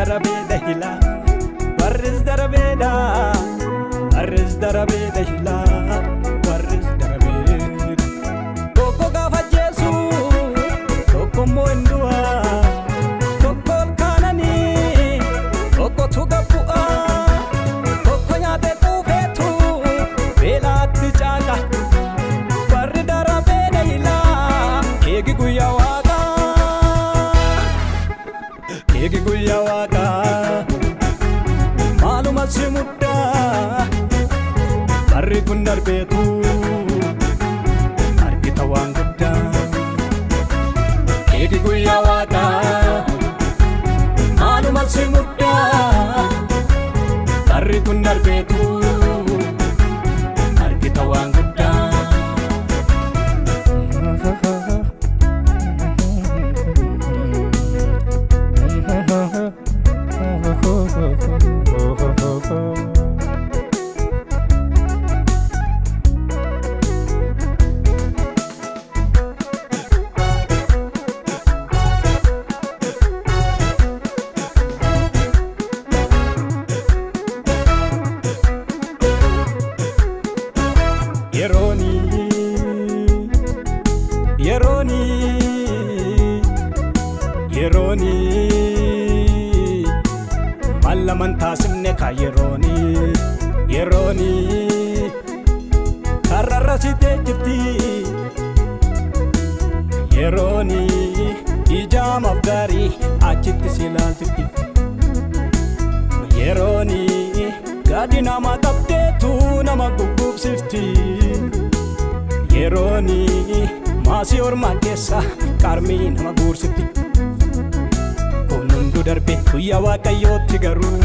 darabeda hila warris darabeda arris darabeda hila warris darabeda koko gafa jesu koko moindua koko kanani koko tugapua koko nyate tufetu bela tijaga warri darabeda hila egi guya waga egi guya waga maluma simudda barri kundar betu argita wangudda egi guya waga maluma simudda barri kundar betu argita wangudda Yeroni Malaman tasimne ka Yeroni Kararasite jirti Yeroni ijam afgari achitti silaalti Yeroni gadi nama taptetu nama gugubsifti Yeroni masi orma keessa karmi nama guursifti Konundu darbe guyya waaqayyootti garuu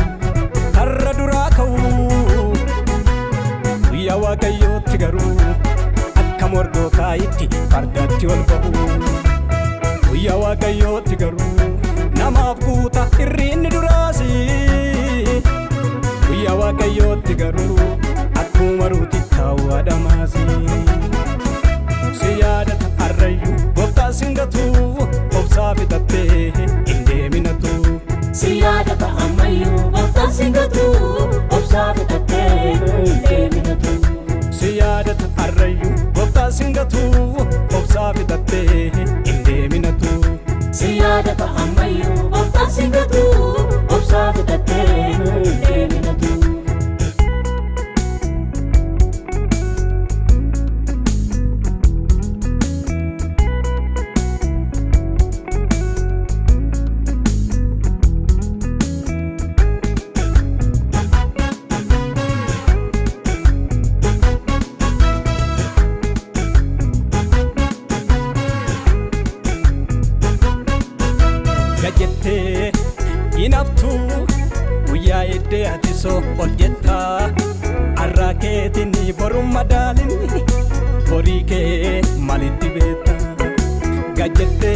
har'a duraa ka'uu guyya waaqayyootti garuu akka mordokaayitti fardatti ol ba'uu guyya waaqayyootti garuu namaaf guuta irriinni duraasi guyya waaqayyootti garuu akkuma ruuti taa'uu adamaasi si yaadata har'ayyuu gooftaa singatu obsaa fixattee indeeminatu si yaadata ammayyuu gooftaa singatu obsaa fixattee indeeminatu si yaadata har'ayyuu gooftaa singatu obsaa fixattee indeeminatu si yaadata ammayyuu gooftaa singatu obsaa fixattee indeeminatu Gajette inaftu guyyaa eddee ati soo ol jetta arraa keetinni boruun madaalini horii kee malitti beetta Gajette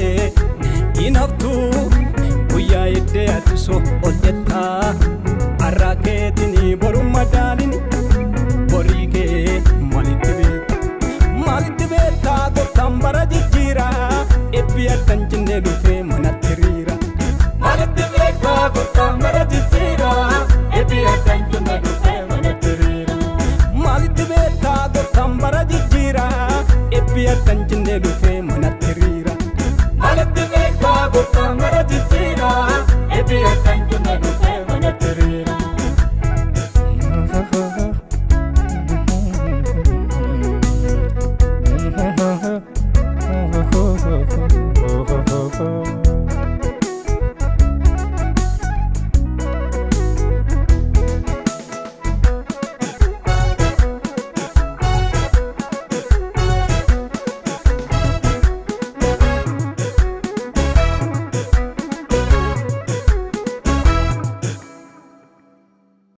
inaftu guyyaa eddee ati soo ol jetta arraa keetinni boruun madaalini horii kee malitti beetta gooftaan bara jijjiira ebbi addan jennee dhufee manatti riira Malitti beekta gooftaan bara jijjiira ebbi addan jennee dhufee manatti riira Malitti beekta gooftaan bara jijjiira ebbi addan jennee dhufee